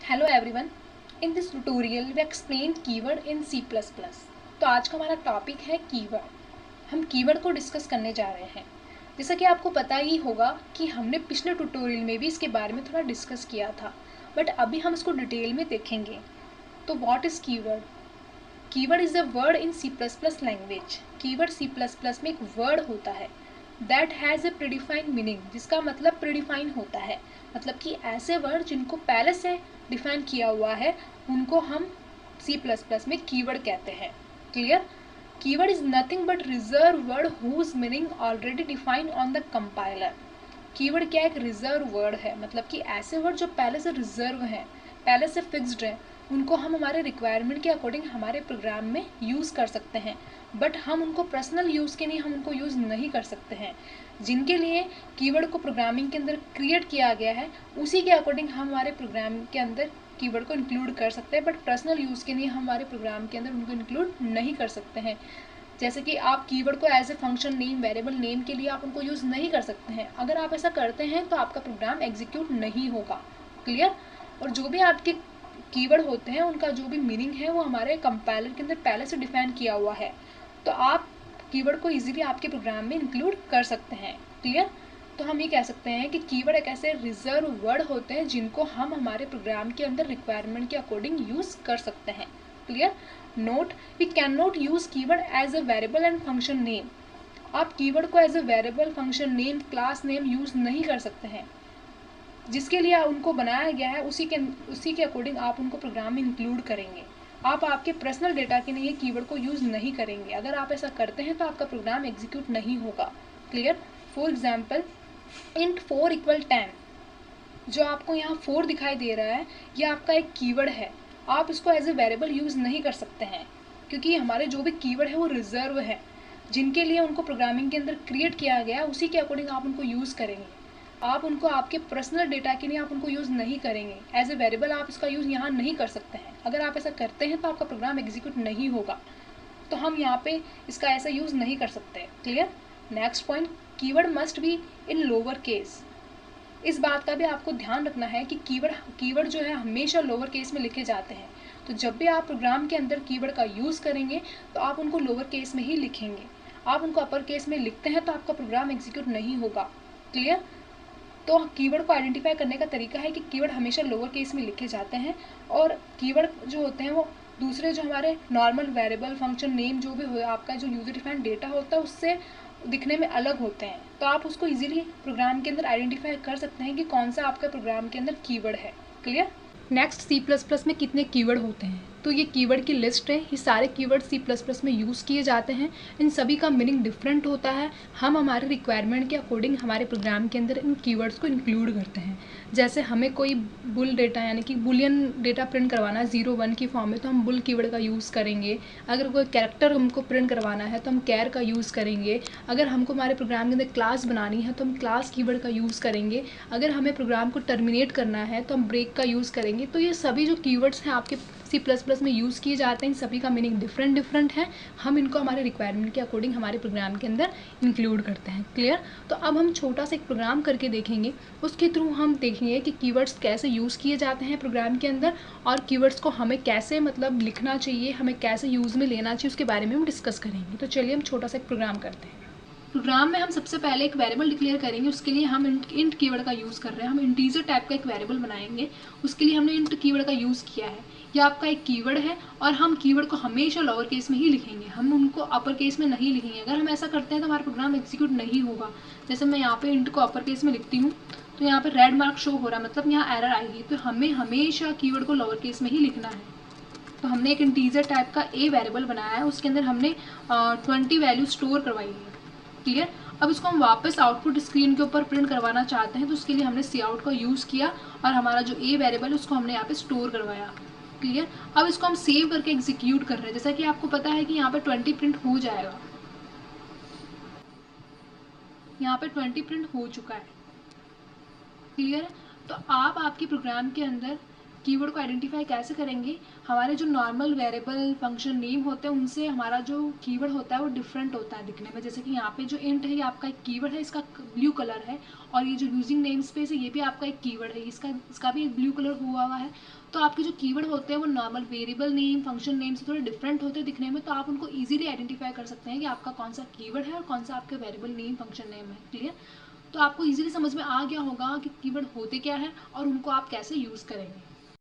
Hello everyone, in this tutorial we explain keyword in C++। तो आज का हमारा टॉपिक है कीवर्ड। हम कीवर्ड को डिस्कस करने जा रहे हैं। जैसा कि आपको पता ही होगा कि हमने पिछले ट्यूटोरियल में भी इसके बारे में थोड़ा डिस्कस किया था, बट अभी हम इसको डिटेल में देखेंगे। तो what is keyword? Keyword is a word in C++ language. Keyword C++ में एक वर्ड होता है that has a predefined meaning, जिसका मतलब प्रीडिफाइन होता है। मतलब कि ऐसे वर्ड जिनको पहले से डिफाइन किया हुआ है उनको हम C++ में कीवर्ड कहते हैं। Clear? Keyword is nothing but reserve word whose meaning already defined on the compiler. Keyword क्या एक रिजर्व वर्ड है, मतलब कि ऐसे वर्ड जो पहले से रिजर्व हैं, पहले से फिक्स्ड हैं, उनको हम हमारे रिक्वायरमेंट के अकॉर्डिंग हमारे प्रोग्राम में यूज़ कर सकते हैं, बट हम उनको पर्सनल यूज़ के लिए हम उनको यूज़ नहीं कर सकते हैं। जिनके लिए कीवर्ड को प्रोग्रामिंग के अंदर क्रिएट किया गया है उसी के अकॉर्डिंग हम हमारे प्रोग्राम के अंदर कीवर्ड को इंक्लूड कर सकते हैं, बट पर्सनल यूज़ के लिए हम हमारे प्रोग्राम के अंदर उनको इंक्लूड नहीं कर सकते हैं। जैसे कि आप कीवर्ड को as a function name, variable name के लिए आप उनको यूज़ नहीं कर सकते हैं। अगर आप ऐसा करते हैं तो आपका प्रोग्राम एग्जीक्यूट नहीं होगा। क्लियर? और जो भी आपके कीवर्ड होते हैं उनका जो भी मीनिंग है वो हमारे कंपाइलर के अंदर पहले से डिफाइन किया हुआ है, तो आप कीवर्ड को इजीली आपके प्रोग्राम में इंक्लूड कर सकते हैं। क्लियर? तो हम ये कह सकते हैं कि कीवर्ड एक ऐसे रिजर्व वर्ड होते हैं जिनको हम हमारे प्रोग्राम के अंदर रिक्वायरमेंट के अकॉर्डिंग यूज़ कर सकते हैं। Clear? Note, we can not use keyword as a variable and function name. आप कीवर्ड को as a variable, function name, class name use नहीं कर सकते हैं। जिसके लिए उनको बनाया गया है उसी के अकॉर्डिंग आप उनको प्रोग्राम में इंक्लूड करेंगे। आप आपके पर्सनल डेटा के लिए कीवर्ड को यूज़ नहीं करेंगे। अगर आप ऐसा करते हैं तो आपका प्रोग्राम एग्जीक्यूट नहीं होगा। क्लियर? फॉर एग्जाम्पल, इंट 4 = 10, जो आपको यहाँ 4 दिखाई दे रहा है, ये आपका एक कीवर्ड है। आप इसको एज ए वेरिएबल यूज़ नहीं कर सकते हैं, क्योंकि हमारे जो भी कीवर्ड है वो रिजर्व है। जिनके लिए उनको प्रोग्रामिंग के अंदर क्रिएट किया गया है उसी के अकॉर्डिंग आप उनको यूज़ करेंगे। आप उनको आपके पर्सनल डेटा के लिए आप उनको यूज़ नहीं करेंगे। एज ए वेरिएबल आप इसका यूज़ यहाँ नहीं कर सकते हैं। अगर आप ऐसा करते हैं तो आपका प्रोग्राम एग्जीक्यूट नहीं होगा, तो हम यहाँ पे इसका ऐसा यूज़ नहीं कर सकते। Clear? Next point, keyword must be in lower case. इस बात का भी आपको ध्यान रखना है कि कीवर्ड जो है हमेशा लोअर केस में लिखे जाते हैं। तो जब भी आप प्रोग्राम के अंदर कीवर्ड का यूज़ करेंगे तो आप उनको लोअर केस में ही लिखेंगे। आप उनको अपर केस में लिखते हैं तो आपका प्रोग्राम एग्जीक्यूट नहीं होगा। क्लियर? तो कीवर्ड को आइडेंटिफाई करने का तरीका है कि कीवर्ड हमेशा लोअर केस में लिखे जाते हैं, और कीवर्ड जो होते हैं वो दूसरे जो हमारे नॉर्मल वेरिएबल, फंक्शन नेम, जो भी हो आपका जो यूजर डिफाइंड डेटा होता है उससे दिखने में अलग होते हैं। तो आप उसको इजीली प्रोग्राम के अंदर आइडेंटिफाई कर सकते हैं कि कौन सा आपका प्रोग्राम के अंदर कीवर्ड है। क्लियर? नेक्स्ट, C++ में कितने कीवर्ड होते हैं? तो ये कीवर्ड की लिस्ट है। ये सारे कीवर्ड C++ में यूज़ किए जाते हैं। इन सभी का मीनिंग डिफरेंट होता है। हम हमारे रिक्वायरमेंट के अकॉर्डिंग हमारे प्रोग्राम के अंदर इन कीवर्ड्स को इंक्लूड करते हैं। जैसे हमें कोई बुल डेटा यानी कि बुलियन डेटा प्रिंट करवाना है 0 1 की फॉर्म में, तो हम बुल कीवर्ड का यूज़ करेंगे। अगर कोई कैरेक्टर हमको प्रिंट करवाना है तो हम कैर का यूज़ करेंगे। अगर हमको हमारे प्रोग्राम के अंदर क्लास बनानी है तो हम क्लास कीवर्ड का यूज़ करेंगे। अगर हमें प्रोग्राम को टर्मिनेट करना है तो हम ब्रेक का यूज़ करेंगे। तो ये सभी जो कीवर्ड्स हैं आपके C++ में यूज़ किए जाते हैं, इन सभी का मीनिंग डिफरेंट है। हम इनको हमारे रिक्वायरमेंट के अकॉर्डिंग हमारे प्रोग्राम के अंदर इंक्लूड करते हैं। क्लियर? तो अब हम छोटा सा एक प्रोग्राम करके देखेंगे। उसके थ्रू हम देखेंगे कि कीवर्ड्स कैसे यूज़ किए जाते हैं प्रोग्राम के अंदर, और कीवर्ड्स को हमें कैसे मतलब लिखना चाहिए, हमें कैसे यूज़ में लेना चाहिए, उसके बारे में हम डिस्कस करेंगे। तो चलिए हम छोटा सा एक प्रोग्राम करते हैं। प्रोग्राम में हम सबसे पहले एक वेरिएबल डिक्लेयर करेंगे। उसके लिए हम इंट कीवर्ड का यूज़ कर रहे हैं। हम इंटीजर टाइप का एक वेरिएबल बनाएंगे, उसके लिए हमने इंट कीवर्ड का यूज़ किया है। यह आपका एक कीवर्ड है और हम कीवर्ड को हमेशा लोअर केस में ही लिखेंगे, हम उनको अपर केस में नहीं लिखेंगे। अगर हम ऐसा करते हैं तो हमारा प्रोग्राम एग्जीक्यूट नहीं होगा। जैसे मैं यहाँ पे इंट को अपर केस में लिखती हूँ तो यहाँ पे रेड मार्क शो हो रहा है, मतलब यहाँ एरर आएगी। तो हमें हमेशा कीवर्ड को लोअर केस में ही लिखना है। तो हमने एक इंटीजर टाइप का ए वेरिएबल बनाया है, उसके अंदर हमने 20 वैल्यू स्टोर करवाई है। क्लियर? अब इसको हम वापस आउटपुट स्क्रीन के ऊपर प्रिंट करवाना चाहते हैं, तो उसके लिए हमने काउट का यूज़ किया और हमारा जो ए वेरिएबल है उसको हमने यहाँ पे स्टोर करवाया। क्लियर? अब इसको हम सेव करके एग्जीक्यूट कर रहे हैं। जैसा कि आपको पता है कि यहाँ पे 20 प्रिंट हो जाएगा। यहाँ पे 20 प्रिंट हो चुका है। क्लियर है? तो आप आपके प्रोग्राम के अंदर कीवर्ड को आइडेंटिफाई कैसे करेंगे, हमारे जो नॉर्मल वेरिएबल फंक्शन नेम होते हैं उनसे हमारा जो कीवर्ड होता है वो डिफरेंट होता है दिखने में। जैसे कि यहाँ पे जो इंट है ये आपका एक कीवर्ड है, इसका ब्लू कलर है, और ये जो यूजिंग नेम स्पेस है ये भी आपका एक कीवर्ड है, इसका भी एक ब्लू कलर हुआ है। तो आपके जो कीवर्ड होते हैं वो normal variable name function name से थोड़े डिफरेंट होते हैं दिखने में, तो आप उनको ईजिली आइडेंटिफाई कर सकते हैं कि आपका कौन सा कीवर्ड है और कौन सा आपका वेरिएबल नेम फंक्शन नेम है। क्लियर? तो आपको ईजिली समझ में आ गया होगा कि कीवर्ड होते क्या है और उनको आप कैसे यूज़ करेंगे।